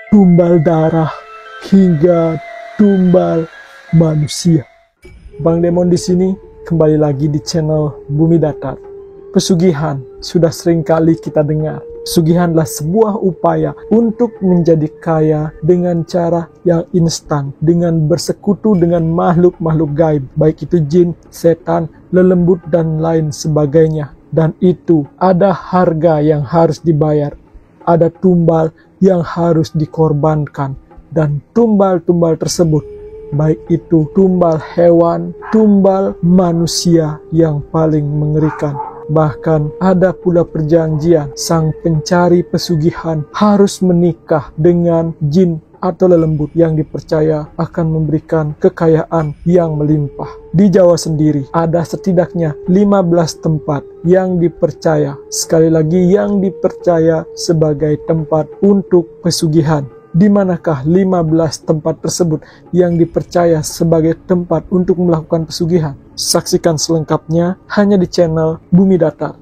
tumbal darah, hingga tumbal manusia. Bang Demon di sini kembali lagi di channel Bumi Datar. Pesugihan sudah sering kali kita dengar. Pesugihanlah sebuah upaya untuk menjadi kaya dengan cara yang instan, dengan bersekutu dengan makhluk-makhluk gaib, baik itu jin, setan, lelembut, dan lain sebagainya. Dan itu ada harga yang harus dibayar, ada tumbal yang harus dikorbankan, dan tumbal-tumbal tersebut, baik itu tumbal hewan, tumbal manusia yang paling mengerikan. Bahkan ada pula perjanjian sang pencari pesugihan harus menikah dengan jin atau lelembut yang dipercaya akan memberikan kekayaan yang melimpah. Di Jawa sendiri ada setidaknya 15 tempat yang dipercaya, sekali lagi yang dipercaya sebagai tempat untuk pesugihan. Di manakah 15 tempat tersebut yang dipercaya sebagai tempat untuk melakukan pesugihan? Saksikan selengkapnya hanya di channel Bumi Datar.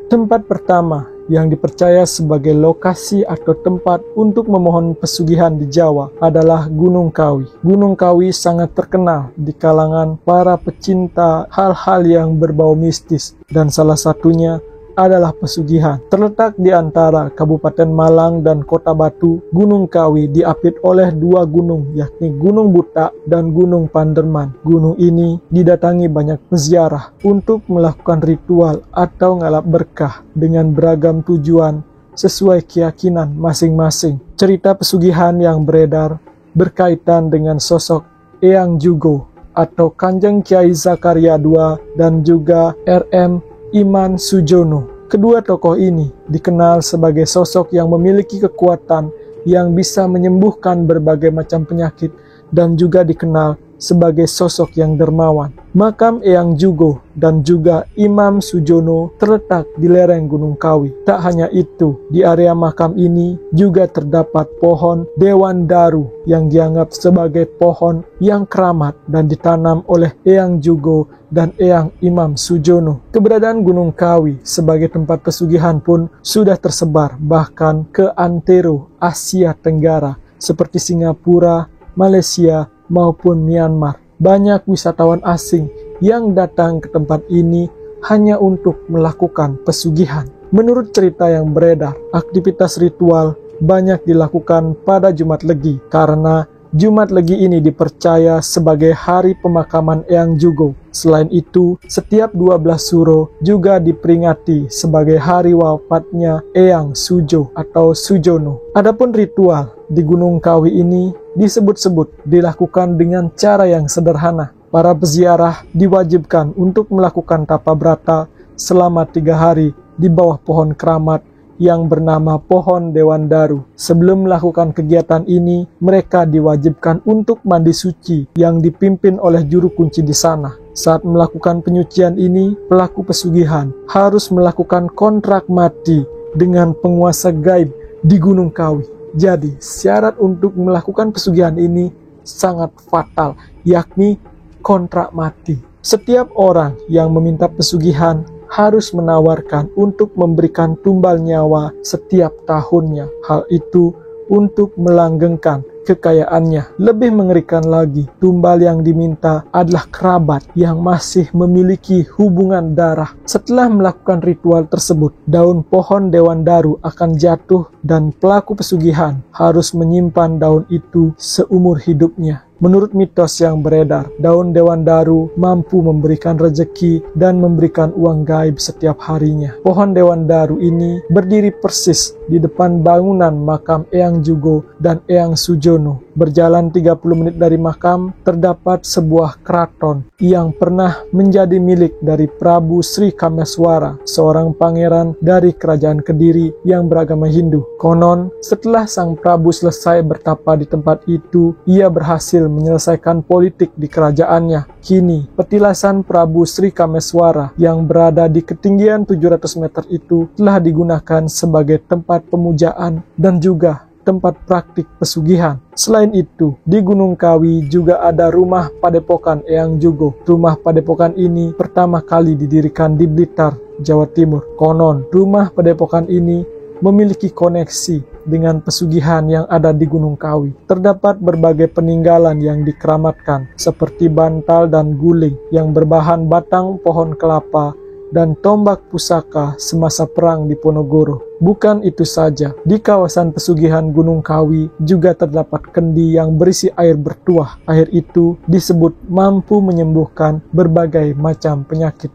Tempat pertama yang dipercaya sebagai lokasi atau tempat untuk memohon pesugihan di Jawa adalah Gunung Kawi. Gunung Kawi sangat terkenal di kalangan para pecinta hal-hal yang berbau mistis, dan salah satunya adalah pesugihan. Terletak di antara Kabupaten Malang dan Kota Batu, Gunung Kawi diapit oleh dua gunung, yakni Gunung Butak dan Gunung Panderman. Gunung ini didatangi banyak peziarah untuk melakukan ritual atau ngalap berkah dengan beragam tujuan sesuai keyakinan masing-masing. Cerita pesugihan yang beredar berkaitan dengan sosok Eyang Jugo atau Kanjeng Kiai Zakaria II dan juga RM Iman Sujono. Kedua tokoh ini dikenal sebagai sosok yang memiliki kekuatan yang bisa menyembuhkan berbagai macam penyakit dan juga dikenal sebagai sosok yang dermawan. Makam Eyang Jugo dan juga Imam Sujono terletak di lereng Gunung Kawi. Tak hanya itu, di area makam ini juga terdapat pohon Dewan Daru yang dianggap sebagai pohon yang keramat dan ditanam oleh Eyang Jugo dan Eyang Imam Sujono. Keberadaan Gunung Kawi sebagai tempat pesugihan pun sudah tersebar bahkan ke antero Asia Tenggara seperti Singapura, Malaysia, maupun Myanmar. Banyak wisatawan asing yang datang ke tempat ini hanya untuk melakukan pesugihan. Menurut cerita yang beredar, aktivitas ritual banyak dilakukan pada Jumat Legi karena Jumat Legi ini dipercaya sebagai hari pemakaman Eyang Jugo. Selain itu, setiap 12 suro juga diperingati sebagai hari wafatnya Eyang Sujo atau Sujono. Adapun ritual di Gunung Kawi ini disebut-sebut dilakukan dengan cara yang sederhana. Para peziarah diwajibkan untuk melakukan tapa brata selama 3 hari di bawah pohon keramat yang bernama pohon Dewan Daru. Sebelum melakukan kegiatan ini, mereka diwajibkan untuk mandi suci yang dipimpin oleh juru kunci di sana. Saat melakukan penyucian ini, pelaku pesugihan harus melakukan kontrak mati dengan penguasa gaib di Gunung Kawi. Jadi, syarat untuk melakukan pesugihan ini sangat fatal, yakni kontrak mati. Setiap orang yang meminta pesugihan harus menawarkan untuk memberikan tumbal nyawa setiap tahunnya. Hal itu untuk melanggengkan kekayaannya. Lebih mengerikan lagi, tumbal yang diminta adalah kerabat yang masih memiliki hubungan darah. Setelah melakukan ritual tersebut, daun pohon Dewan Daru akan jatuh dan pelaku pesugihan harus menyimpan daun itu seumur hidupnya. Menurut mitos yang beredar, daun Dewan Daru mampu memberikan rezeki dan memberikan uang gaib setiap harinya. Pohon Dewan Daru ini berdiri persis di depan bangunan makam Eyang Jugo dan Eyang Sujono. Berjalan 30 menit dari makam, terdapat sebuah keraton yang pernah menjadi milik dari Prabu Sri Kameswara, seorang pangeran dari kerajaan Kediri yang beragama Hindu. Konon, setelah sang Prabu selesai bertapa di tempat itu, ia berhasil menyelesaikan politik di kerajaannya. Kini, petilasan Prabu Sri Kameswara yang berada di ketinggian 700 meter itu telah digunakan sebagai tempat pemujaan dan juga tempat praktik pesugihan. Selain itu, di Gunung Kawi juga ada rumah Padepokan Eyang Jugo. Rumah Padepokan ini pertama kali didirikan di Blitar, Jawa Timur. Konon, rumah Padepokan ini memiliki koneksi dengan pesugihan yang ada di Gunung Kawi. Terdapat berbagai peninggalan yang dikeramatkan, seperti bantal dan guling yang berbahan batang pohon kelapa dan tombak pusaka semasa perang di Ponorogo. Bukan itu saja, di kawasan pesugihan Gunung Kawi juga terdapat kendi yang berisi air bertuah. Air itu disebut mampu menyembuhkan berbagai macam penyakit.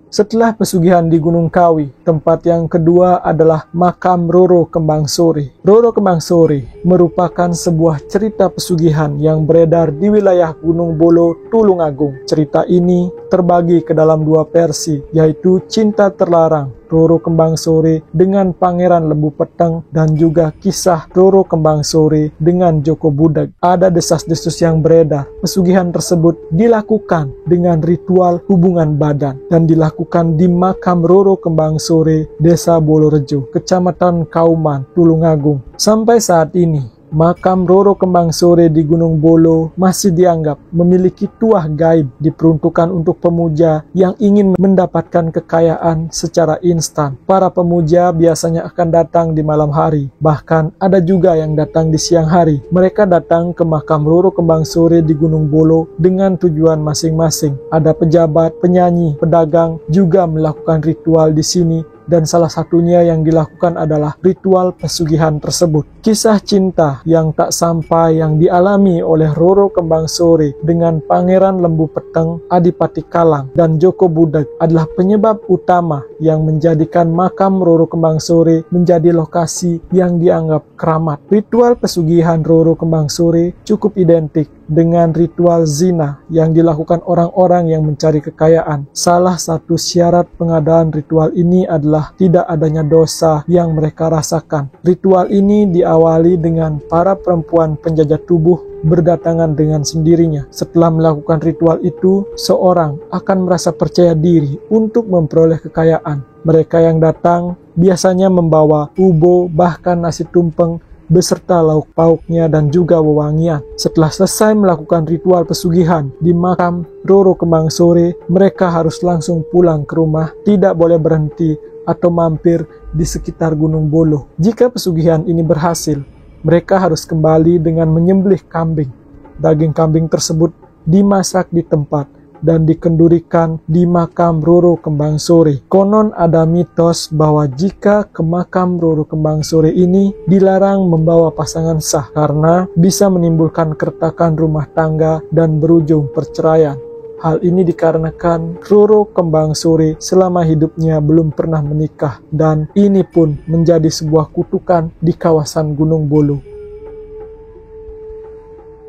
Setelah pesugihan di Gunung Kawi, tempat yang kedua adalah makam Roro Kembang Sore. Roro Kembang Sore merupakan sebuah cerita pesugihan yang beredar di wilayah Gunung Bolo, Tulungagung. Cerita ini terbagi ke dalam dua versi, yaitu Cinta Terlarang Roro Kembang Sore dengan Pangeran Lembu Peteng dan juga kisah Roro Kembang Sore dengan Joko Budag. Ada desas-desus yang beredar. Pesugihan tersebut dilakukan dengan ritual hubungan badan dan dilakukan di makam Roro Kembang Sore, Desa Bolorejo, Kecamatan Kauman, Tulungagung. Sampai saat ini, makam Roro Kembang Sore di Gunung Bolo masih dianggap memiliki tuah gaib, diperuntukkan untuk pemuja yang ingin mendapatkan kekayaan secara instan. Para pemuja biasanya akan datang di malam hari, bahkan ada juga yang datang di siang hari. Mereka datang ke makam Roro Kembang Sore di Gunung Bolo dengan tujuan masing-masing. Ada pejabat, penyanyi, pedagang juga melakukan ritual di sini, dan salah satunya yang dilakukan adalah ritual pesugihan tersebut. Kisah cinta yang tak sampai yang dialami oleh Roro Kembang Sore dengan Pangeran Lembu Peteng, Adipati Kalang, dan Joko Budag adalah penyebab utama yang menjadikan makam Roro Kembang Sore menjadi lokasi yang dianggap keramat. Ritual pesugihan Roro Kembang Sore cukup identik dengan ritual zina yang dilakukan orang-orang yang mencari kekayaan. Salah satu syarat pengadaan ritual ini adalah tidak adanya dosa yang mereka rasakan. Ritual ini diawali dengan para perempuan penjajah tubuh berdatangan dengan sendirinya. Setelah melakukan ritual itu, seorang akan merasa percaya diri untuk memperoleh kekayaan. Mereka yang datang biasanya membawa ubo, bahkan nasi tumpeng, beserta lauk pauknya dan juga wewangian. Setelah selesai melakukan ritual pesugihan di makam Roro Kembang Sore, mereka harus langsung pulang ke rumah, tidak boleh berhenti atau mampir di sekitar Gunung Bolo. Jika pesugihan ini berhasil, mereka harus kembali dengan menyembelih kambing. Daging kambing tersebut dimasak di tempat dan dikendurikan di makam Roro Kembang Sore. Konon ada mitos bahwa jika ke makam Roro Kembang Sore ini dilarang membawa pasangan sah karena bisa menimbulkan keretakan rumah tangga dan berujung perceraian. Hal ini dikarenakan Roro Kembang Sore selama hidupnya belum pernah menikah, dan ini pun menjadi sebuah kutukan di kawasan Gunung Bolo.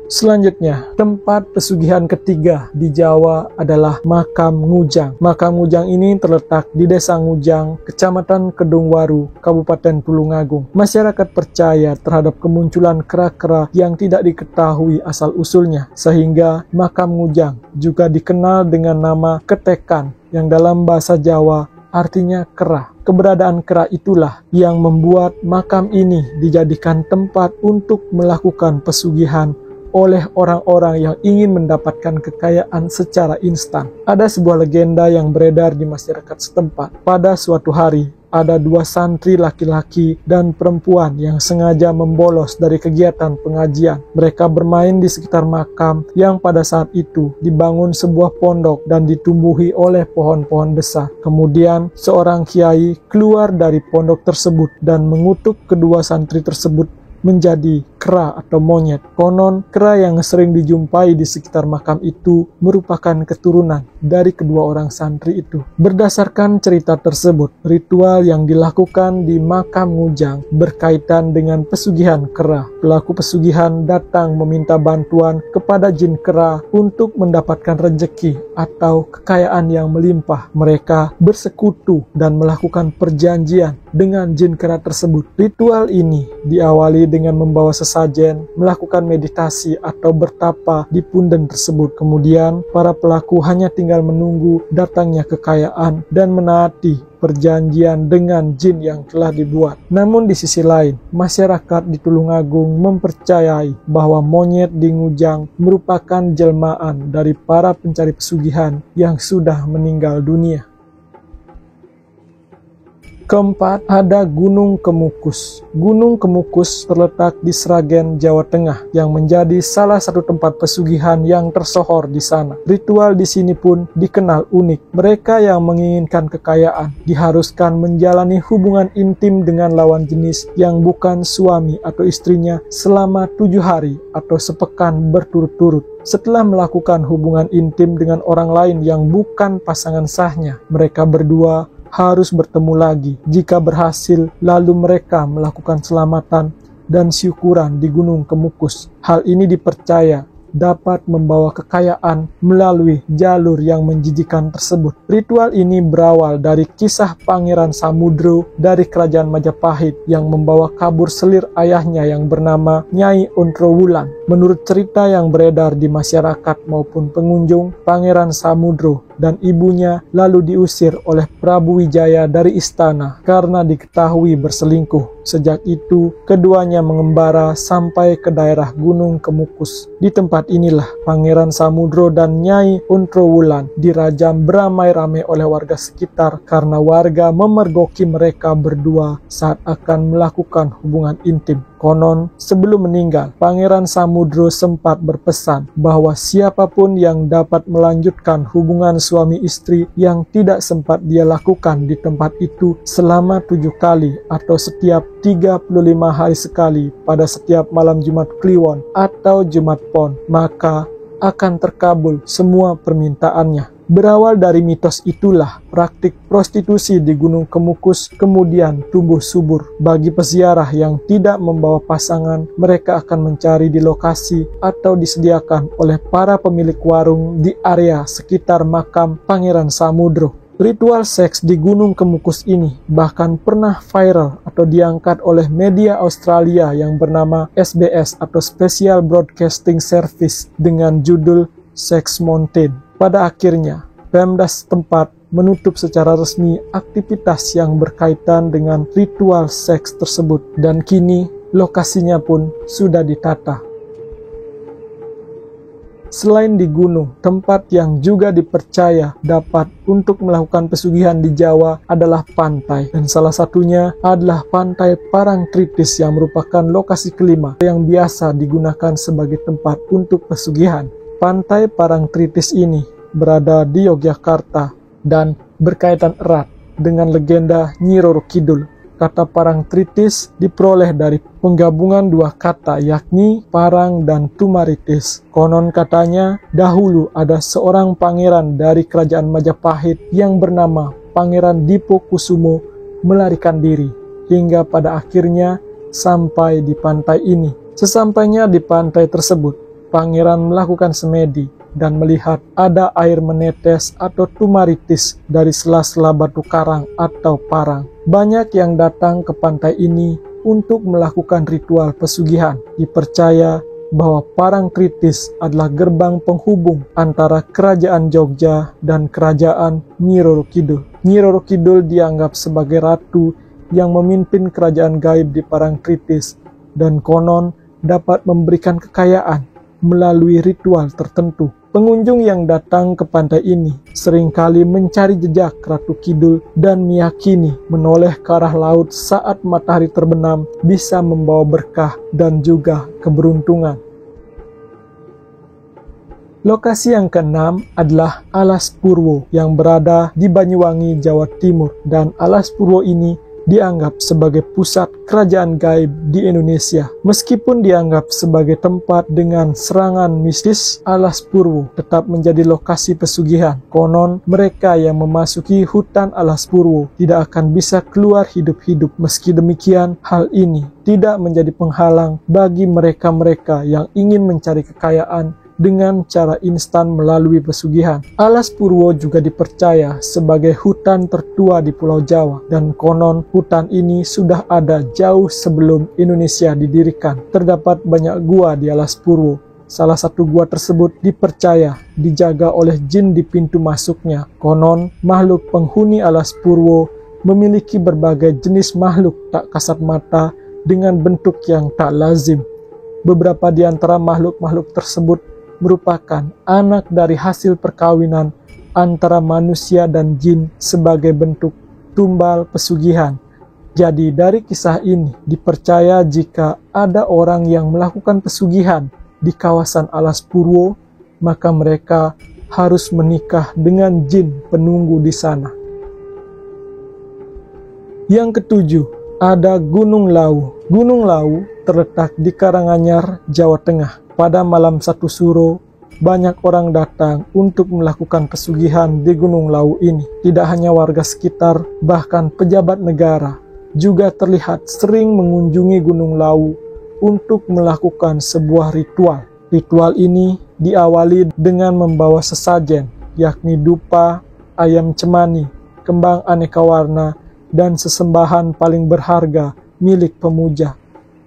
Selanjutnya, tempat pesugihan ketiga di Jawa adalah Makam Ngujang. Makam Ngujang ini terletak di Desa Ngujang, Kecamatan Kedungwaru, Kabupaten Tulungagung. Masyarakat percaya terhadap kemunculan kera-kera yang tidak diketahui asal-usulnya, sehingga Makam Ngujang juga dikenal dengan nama Ketekan, yang dalam bahasa Jawa artinya kera. Keberadaan kera itulah yang membuat makam ini dijadikan tempat untuk melakukan pesugihan oleh orang-orang yang ingin mendapatkan kekayaan secara instan. Ada sebuah legenda yang beredar di masyarakat setempat. Pada suatu hari, ada dua santri laki-laki dan perempuan yang sengaja membolos dari kegiatan pengajian. Mereka bermain di sekitar makam yang pada saat itu dibangun sebuah pondok dan ditumbuhi oleh pohon-pohon besar. Kemudian seorang kiai keluar dari pondok tersebut dan mengutuk kedua santri tersebut menjadi kera atau monyet. Konon, kera yang sering dijumpai di sekitar makam itu merupakan keturunan dari kedua orang santri itu. Berdasarkan cerita tersebut, ritual yang dilakukan di makam Ngujang berkaitan dengan pesugihan kera. Pelaku pesugihan datang meminta bantuan kepada jin kera untuk mendapatkan rezeki atau kekayaan yang melimpah. Mereka bersekutu dan melakukan perjanjian dengan jin kera tersebut. Ritual ini diawali dengan membawa sesajen, melakukan meditasi atau bertapa di punden tersebut. Kemudian, para pelaku hanya tinggal menunggu datangnya kekayaan dan menaati perjanjian dengan jin yang telah dibuat. Namun di sisi lain, masyarakat di Tulungagung mempercayai bahwa monyet di Ngujang merupakan jelmaan dari para pencari pesugihan yang sudah meninggal dunia. Keempat, ada Gunung Kemukus. Gunung Kemukus terletak di Sragen, Jawa Tengah, yang menjadi salah satu tempat pesugihan yang tersohor di sana. Ritual di sini pun dikenal unik. Mereka yang menginginkan kekayaan diharuskan menjalani hubungan intim dengan lawan jenis yang bukan suami atau istrinya selama 7 hari atau sepekan berturut-turut. Setelah melakukan hubungan intim dengan orang lain yang bukan pasangan sahnya, mereka berdua harus bertemu lagi. Jika berhasil, lalu mereka melakukan selamatan dan syukuran di Gunung Kemukus. Hal ini dipercaya dapat membawa kekayaan melalui jalur yang menjijikan tersebut. Ritual ini berawal dari kisah Pangeran Samudro dari Kerajaan Majapahit yang membawa kabur selir ayahnya yang bernama Nyai Ontrowulan. Menurut cerita yang beredar di masyarakat maupun pengunjung, Pangeran Samudro dan ibunya lalu diusir oleh Prabu Wijaya dari istana karena diketahui berselingkuh. Sejak itu, keduanya mengembara sampai ke daerah Gunung Kemukus. Di tempat inilah Pangeran Samudro dan Nyai Ontrowulan dirajam beramai-ramai oleh warga sekitar karena warga memergoki mereka berdua saat akan melakukan hubungan intim. Konon, sebelum meninggal, Pangeran Samudro sempat berpesan bahwa siapapun yang dapat melanjutkan hubungan suami istri yang tidak sempat dia lakukan di tempat itu selama 7 kali atau setiap 35 hari sekali pada setiap malam Jumat Kliwon atau Jumat Pon, maka akan terkabul semua permintaannya. Berawal dari mitos itulah, praktik prostitusi di Gunung Kemukus kemudian tumbuh subur. Bagi peziarah yang tidak membawa pasangan, mereka akan mencari di lokasi atau disediakan oleh para pemilik warung di area sekitar makam Pangeran Samudro. Ritual seks di Gunung Kemukus ini bahkan pernah viral atau diangkat oleh media Australia yang bernama SBS atau Special Broadcasting Service dengan judul Sex Mountain. Pada akhirnya, Pemda setempat menutup secara resmi aktivitas yang berkaitan dengan ritual seks tersebut dan kini lokasinya pun sudah ditata. Selain di gunung, tempat yang juga dipercaya dapat untuk melakukan pesugihan di Jawa adalah pantai. Dan salah satunya adalah Pantai Parangtritis yang merupakan lokasi kelima yang biasa digunakan sebagai tempat untuk pesugihan. Pantai Parangtritis ini berada di Yogyakarta dan berkaitan erat dengan legenda Nyi Roro Kidul. Kata Parangtritis diperoleh dari penggabungan dua kata yakni parang dan tumaritis. Konon katanya dahulu ada seorang pangeran dari kerajaan Majapahit yang bernama Pangeran Dipokusumo melarikan diri hingga pada akhirnya sampai di pantai ini. Sesampainya di pantai tersebut, Pangeran melakukan semedi dan melihat ada air menetes atau tumaritis dari sela-sela batu karang atau parang. Banyak yang datang ke pantai ini untuk melakukan ritual pesugihan. Dipercaya bahwa Parangtritis adalah gerbang penghubung antara kerajaan Jogja dan kerajaan Nyi Roro Kidul. Nyi Roro Kidul dianggap sebagai ratu yang memimpin kerajaan gaib di Parangtritis dan konon dapat memberikan kekayaan melalui ritual tertentu. Pengunjung yang datang ke pantai ini seringkali mencari jejak Ratu Kidul dan meyakini menoleh ke arah laut saat matahari terbenam bisa membawa berkah dan juga keberuntungan. Lokasi yang keenam adalah Alas Purwo yang berada di Banyuwangi, Jawa Timur, dan Alas Purwo ini dianggap sebagai pusat kerajaan gaib di Indonesia. Meskipun dianggap sebagai tempat dengan serangan mistis, Alas Purwo tetap menjadi lokasi pesugihan. Konon, mereka yang memasuki hutan Alas Purwo tidak akan bisa keluar hidup-hidup. Meski demikian, hal ini tidak menjadi penghalang bagi mereka-mereka yang ingin mencari kekayaan dengan cara instan melalui pesugihan. Alas Purwo juga dipercaya sebagai hutan tertua di Pulau Jawa, dan konon hutan ini sudah ada jauh sebelum Indonesia didirikan. Terdapat banyak gua di Alas Purwo. Salah satu gua tersebut dipercaya dijaga oleh jin di pintu masuknya. Konon, makhluk penghuni Alas Purwo memiliki berbagai jenis makhluk tak kasat mata dengan bentuk yang tak lazim. Beberapa di antara makhluk-makhluk tersebut merupakan anak dari hasil perkawinan antara manusia dan jin sebagai bentuk tumbal pesugihan. Jadi dari kisah ini dipercaya jika ada orang yang melakukan pesugihan di kawasan Alas Purwo, maka mereka harus menikah dengan jin penunggu di sana. Yang ketujuh, ada Gunung Lawu. Gunung Lawu terletak di Karanganyar, Jawa Tengah. Pada malam 1 Suro, banyak orang datang untuk melakukan pesugihan di Gunung Lawu ini. Tidak hanya warga sekitar, bahkan pejabat negara juga terlihat sering mengunjungi Gunung Lawu untuk melakukan sebuah ritual. Ritual ini diawali dengan membawa sesajen, yakni dupa, ayam cemani, kembang aneka warna, dan sesembahan paling berharga milik pemuja.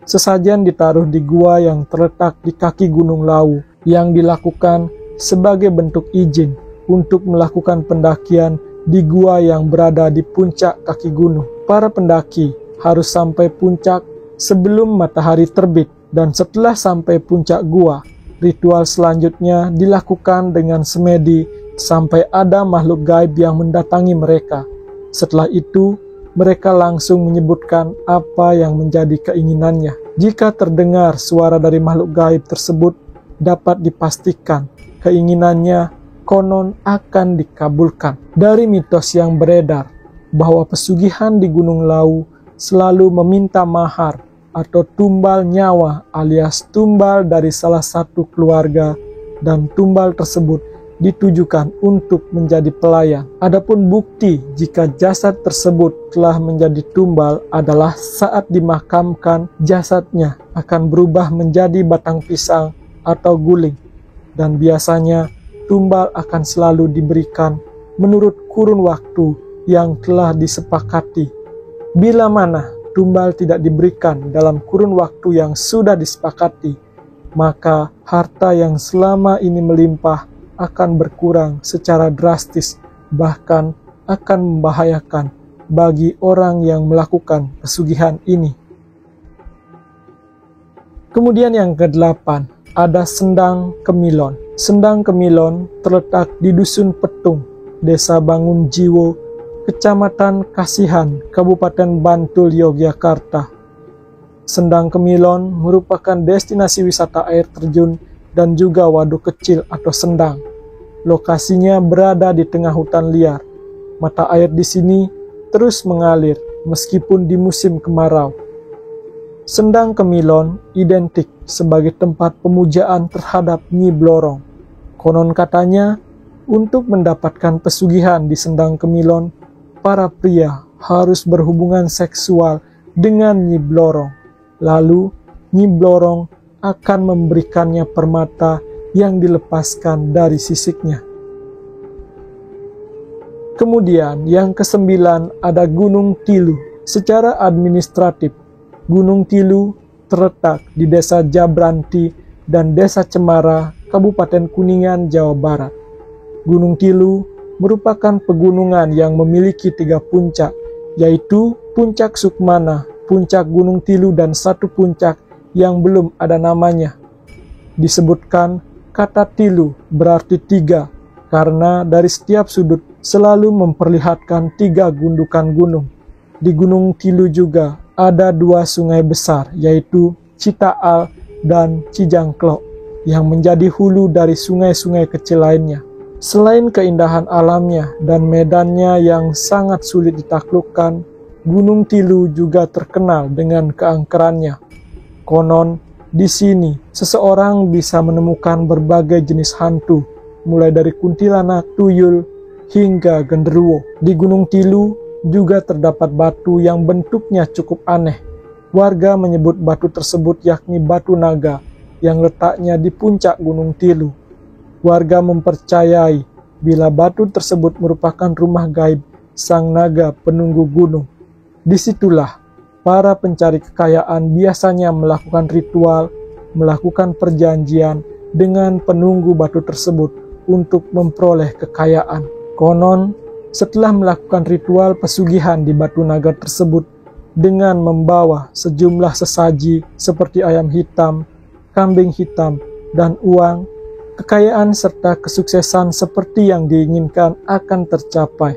Sesajen ditaruh di gua yang terletak di kaki Gunung Lawu, yang dilakukan sebagai bentuk izin untuk melakukan pendakian di gua yang berada di puncak kaki gunung. Para pendaki harus sampai puncak sebelum matahari terbit, dan setelah sampai puncak gua, ritual selanjutnya dilakukan dengan semedi sampai ada makhluk gaib yang mendatangi mereka. Setelah itu, mereka langsung menyebutkan apa yang menjadi keinginannya. Jika terdengar suara dari makhluk gaib tersebut, dapat dipastikan keinginannya konon akan dikabulkan. Dari mitos yang beredar bahwa pesugihan di Gunung Lawu selalu meminta mahar atau tumbal nyawa alias tumbal dari salah satu keluarga, dan tumbal tersebut ditujukan untuk menjadi pelayan. Adapun bukti jika jasad tersebut telah menjadi tumbal adalah saat dimakamkan, jasadnya akan berubah menjadi batang pisang atau guling, dan biasanya tumbal akan selalu diberikan menurut kurun waktu yang telah disepakati. Bila mana tumbal tidak diberikan dalam kurun waktu yang sudah disepakati, maka harta yang selama ini melimpah akan berkurang secara drastis, bahkan akan membahayakan bagi orang yang melakukan pesugihan ini. Kemudian yang ke-8, ada Sendang Kemilon. Sendang Kemilon terletak di Dusun Petung, Desa Bangun Jiwo, Kecamatan Kasihan, Kabupaten Bantul, Yogyakarta. Sendang Kemilon merupakan destinasi wisata air terjun dan juga waduk kecil atau sendang. Lokasinya berada di tengah hutan liar. Mata air di sini terus mengalir meskipun di musim kemarau. Sendang Kemilon identik sebagai tempat pemujaan terhadap Nyi Blorong. Konon katanya, untuk mendapatkan pesugihan di Sendang Kemilon, para pria harus berhubungan seksual dengan Nyi Blorong. Lalu, Nyi Blorong akan memberikannya permata yang dilepaskan dari sisiknya. Kemudian yang ke-9 ada Gunung Tilu. Secara administratif, Gunung Tilu terletak di Desa Jabranti dan Desa Cemara, Kabupaten Kuningan, Jawa Barat. Gunung Tilu merupakan pegunungan yang memiliki 3 puncak, yaitu Puncak Sukmana, Puncak Gunung Tilu, dan satu puncak yang belum ada namanya. Disebutkan kata tilu berarti 3 karena dari setiap sudut selalu memperlihatkan 3 gundukan gunung. Di Gunung Tilu juga ada 2 sungai besar, yaitu Citaal dan Cijangklok, yang menjadi hulu dari sungai-sungai kecil lainnya. Selain keindahan alamnya dan medannya yang sangat sulit ditaklukkan, Gunung Tilu juga terkenal dengan keangkerannya. Konon, di sini seseorang bisa menemukan berbagai jenis hantu, mulai dari kuntilanak, tuyul, hingga genderuwo. Di Gunung Tilu juga terdapat batu yang bentuknya cukup aneh. Warga menyebut batu tersebut yakni batu naga yang letaknya di puncak Gunung Tilu. Warga mempercayai bila batu tersebut merupakan rumah gaib sang naga penunggu gunung. Disitulah para pencari kekayaan biasanya melakukan ritual, melakukan perjanjian dengan penunggu batu tersebut untuk memperoleh kekayaan. Konon, setelah melakukan ritual pesugihan di batu naga tersebut dengan membawa sejumlah sesaji seperti ayam hitam, kambing hitam, dan uang, kekayaan serta kesuksesan seperti yang diinginkan akan tercapai.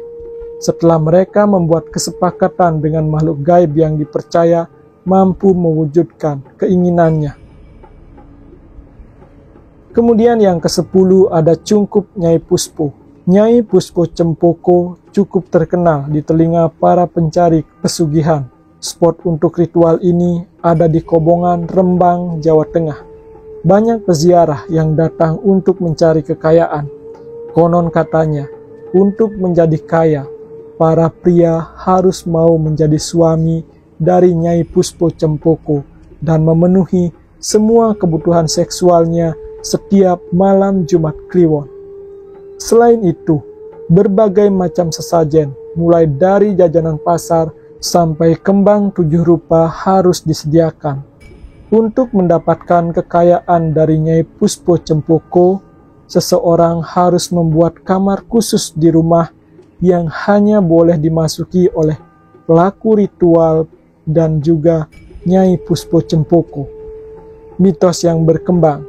Setelah mereka membuat kesepakatan dengan makhluk gaib yang dipercaya mampu mewujudkan keinginannya. Kemudian yang ke-10 ada Cungkup Nyai Puspo. Nyai Puspo Cempoko cukup terkenal di telinga para pencari pesugihan. Spot untuk ritual ini ada di Kobongan, Rembang, Jawa Tengah. Banyak peziarah yang datang untuk mencari kekayaan. Konon katanya, untuk menjadi kaya, para pria harus mau menjadi suami dari Nyai Puspo Cempoko dan memenuhi semua kebutuhan seksualnya setiap malam Jumat Kliwon. Selain itu, berbagai macam sesajen, mulai dari jajanan pasar sampai kembang 7 rupa harus disediakan. Untuk mendapatkan kekayaan dari Nyai Puspo Cempoko, seseorang harus membuat kamar khusus di rumah yang hanya boleh dimasuki oleh pelaku ritual dan juga Nyai Puspo Cempoko. Mitos yang berkembang,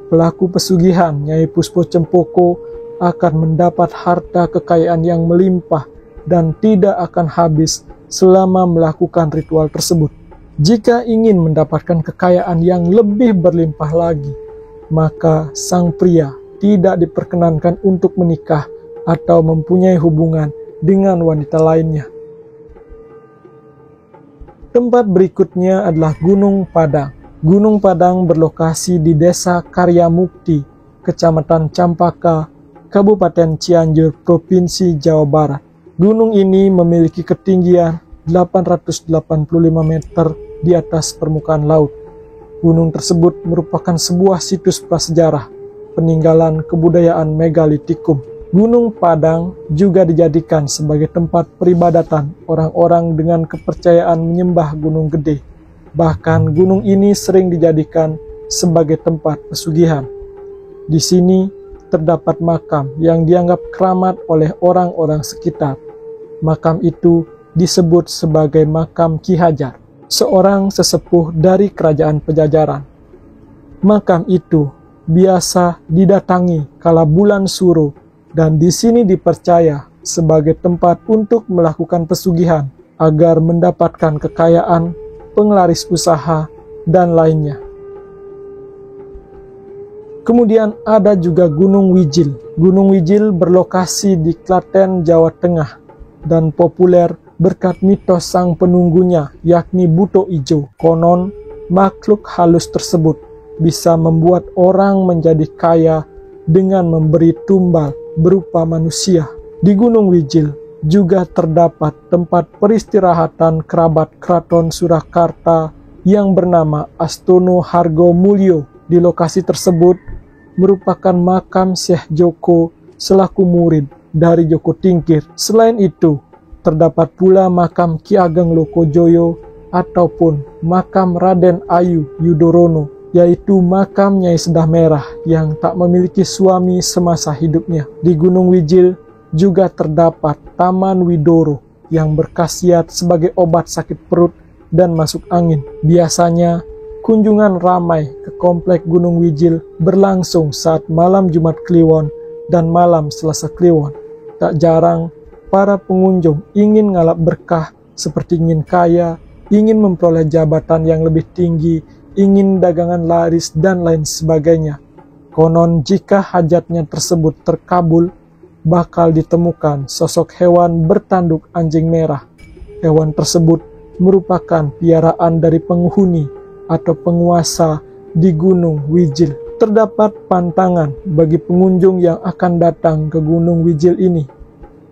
pelaku pesugihan Nyai Puspo Cempoko akan mendapat harta kekayaan yang melimpah dan tidak akan habis selama melakukan ritual tersebut. Jika ingin mendapatkan kekayaan yang lebih berlimpah lagi, maka sang pria tidak diperkenankan untuk menikah atau mempunyai hubungan dengan wanita lainnya. Tempat berikutnya adalah Gunung Padang. Gunung Padang berlokasi di Desa Karyamukti, Kecamatan Campaka, Kabupaten Cianjur, Provinsi Jawa Barat. Gunung ini memiliki ketinggian 885 meter di atas permukaan laut. Gunung tersebut merupakan sebuah situs prasejarah peninggalan kebudayaan megalitikum. Gunung Padang juga dijadikan sebagai tempat peribadatan orang-orang dengan kepercayaan menyembah Gunung Gede. Bahkan gunung ini sering dijadikan sebagai tempat pesugihan. Di sini terdapat makam yang dianggap keramat oleh orang-orang sekitar. Makam itu disebut sebagai makam Ki Hajar, seorang sesepuh dari kerajaan Pajajaran. Makam itu biasa didatangi kala bulan Suro dan di sini dipercaya sebagai tempat untuk melakukan pesugihan agar mendapatkan kekayaan, penglaris usaha, dan lainnya. Kemudian ada juga Gunung Wijil. Gunung Wijil berlokasi di Klaten, Jawa Tengah dan populer berkat mitos sang penunggunya, yakni Buto Ijo. Konon, makhluk halus tersebut bisa membuat orang menjadi kaya dengan memberi tumbal berupa manusia. Di Gunung Wijil juga terdapat tempat peristirahatan kerabat Keraton Surakarta yang bernama Astono Hargo Mulyo. Di lokasi tersebut merupakan makam Syekh Joko selaku murid dari Joko Tingkir. Selain itu, terdapat pula makam Ki Ageng Lokojoyo ataupun makam Raden Ayu Yudorono, yaitu makam Nyai Sedah Merah yang tak memiliki suami semasa hidupnya. Di Gunung Wijil juga terdapat Taman Widoro yang berkhasiat sebagai obat sakit perut dan masuk angin. Biasanya, kunjungan ramai ke komplek Gunung Wijil berlangsung saat malam Jumat Kliwon dan malam Selasa Kliwon. Tak jarang, para pengunjung ingin ngalap berkah seperti ingin kaya, ingin memperoleh jabatan yang lebih tinggi, ingin dagangan laris, dan lain sebagainya. Konon jika hajatnya tersebut terkabul, bakal ditemukan sosok hewan bertanduk anjing merah. Hewan tersebut merupakan piaraan dari penghuni atau penguasa di Gunung Wijil. Terdapat pantangan bagi pengunjung yang akan datang ke Gunung Wijil ini.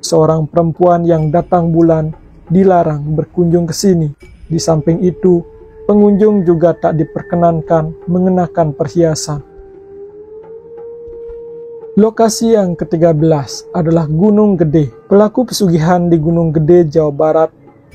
Seorang perempuan yang datang bulan dilarang berkunjung ke sini. Di samping itu, pengunjung juga tak diperkenankan mengenakan perhiasan. Lokasi yang ke-13 adalah Gunung Gede. Pelaku pesugihan di Gunung Gede, Jawa Barat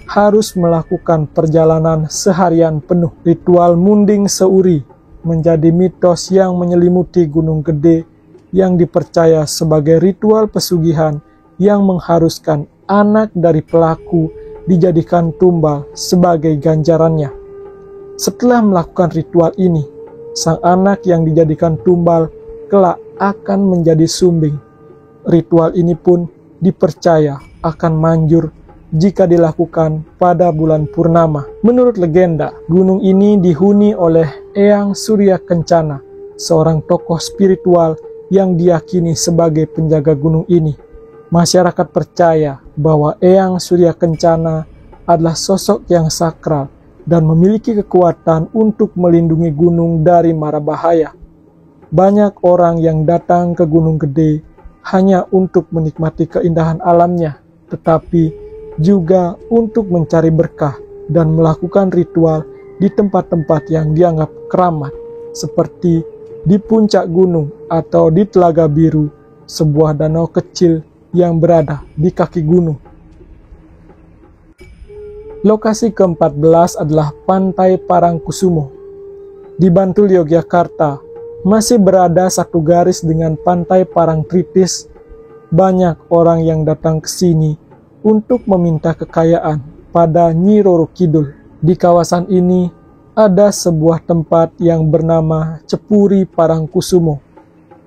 harus melakukan perjalanan seharian penuh. Ritual munding seuri menjadi mitos yang menyelimuti Gunung Gede yang dipercaya sebagai ritual pesugihan yang mengharuskan anak dari pelaku dijadikan tumbal sebagai ganjarannya. Setelah melakukan ritual ini, sang anak yang dijadikan tumbal kelak akan menjadi sumbing. Ritual ini pun dipercaya akan manjur jika dilakukan pada bulan purnama. Menurut legenda, gunung ini dihuni oleh Eyang Surya Kencana, seorang tokoh spiritual yang diyakini sebagai penjaga gunung ini. Masyarakat percaya bahwa Eyang Surya Kencana adalah sosok yang sakral dan memiliki kekuatan untuk melindungi gunung dari mara bahaya. Banyak orang yang datang ke Gunung Gede hanya untuk menikmati keindahan alamnya, tetapi juga untuk mencari berkah dan melakukan ritual di tempat-tempat yang dianggap keramat, seperti di puncak gunung atau di Telaga Biru, sebuah danau kecil yang berada di kaki gunung. Lokasi ke-14 adalah Pantai Parangkusumo. Di Bantul, Yogyakarta, masih berada satu garis dengan Pantai Parangtritis. Banyak orang yang datang ke sini untuk meminta kekayaan pada Nyi Roro Kidul. Di kawasan ini ada sebuah tempat yang bernama Cepuri Parangkusumo.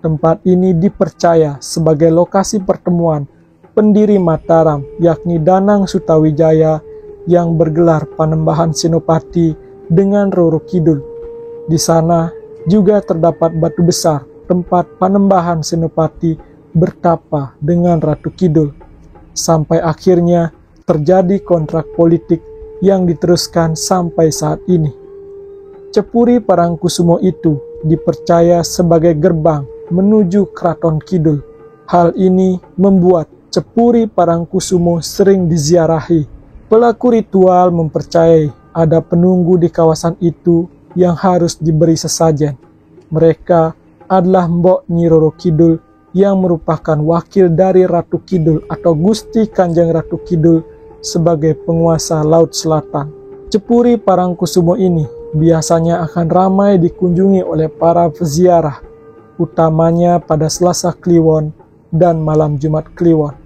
Tempat ini dipercaya sebagai lokasi pertemuan pendiri Mataram, yakni Danang Sutawijaya, yang bergelar Panembahan Senopati dengan Roro Kidul. Di sana juga terdapat batu besar tempat Panembahan Senopati bertapa dengan Ratu Kidul. Sampai akhirnya terjadi kontrak politik yang diteruskan sampai saat ini. Cepuri Parangkusumo itu dipercaya sebagai gerbang menuju Kraton Kidul. Hal ini membuat Cepuri Parangkusumo sering diziarahi. Pelaku ritual mempercayai ada penunggu di kawasan itu yang harus diberi sesajen. Mereka adalah Mbok Nyi Roro Kidul yang merupakan wakil dari Ratu Kidul atau Gusti Kanjeng Ratu Kidul sebagai penguasa Laut Selatan. Cepuri Parangkusumo ini biasanya akan ramai dikunjungi oleh para peziarah, utamanya pada Selasa Kliwon dan malam Jumat Kliwon.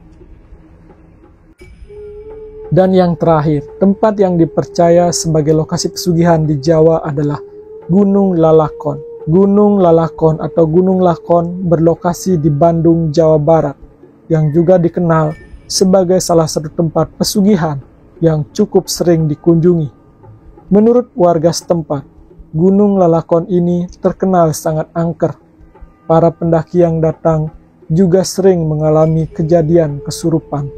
Dan yang terakhir, tempat yang dipercaya sebagai lokasi pesugihan di Jawa adalah Gunung Lalakon. Gunung Lalakon atau Gunung Lakon berlokasi di Bandung, Jawa Barat, yang juga dikenal sebagai salah satu tempat pesugihan yang cukup sering dikunjungi. Menurut warga setempat, Gunung Lalakon ini terkenal sangat angker. Para pendaki yang datang juga sering mengalami kejadian kesurupan.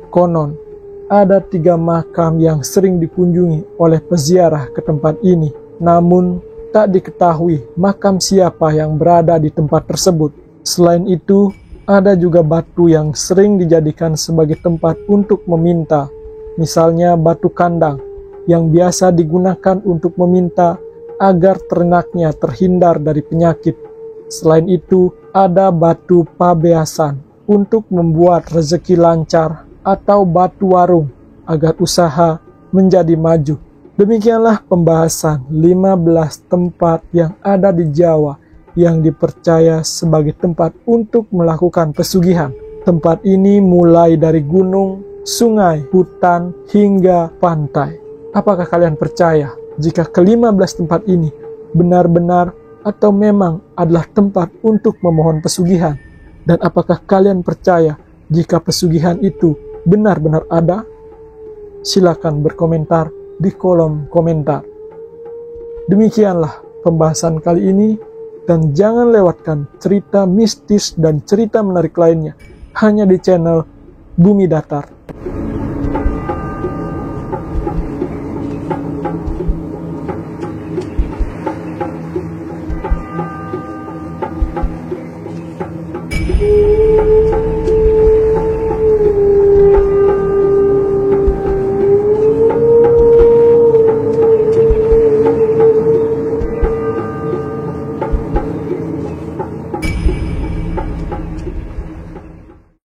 Konon, ada 3 makam yang sering dikunjungi oleh peziarah ke tempat ini. Namun, tak diketahui makam siapa yang berada di tempat tersebut. Selain itu, ada juga batu yang sering dijadikan sebagai tempat untuk meminta. Misalnya batu kandang, yang biasa digunakan untuk meminta agar ternaknya terhindar dari penyakit. Selain itu, ada batu pabeasan untuk membuat rezeki lancar, atau batu warung agar usaha menjadi maju. Demikianlah pembahasan 15 tempat yang ada di Jawa yang dipercaya sebagai tempat untuk melakukan pesugihan. Tempat ini mulai dari gunung, sungai, hutan, hingga pantai. Apakah kalian percaya jika ke-15 tempat ini benar-benar atau memang adalah tempat untuk memohon pesugihan? Dan apakah kalian percaya jika pesugihan itu benar-benar ada? Silakan berkomentar di kolom komentar. Demikianlah pembahasan kali ini, dan jangan lewatkan cerita mistis dan cerita menarik lainnya hanya di channel Bumi Datar.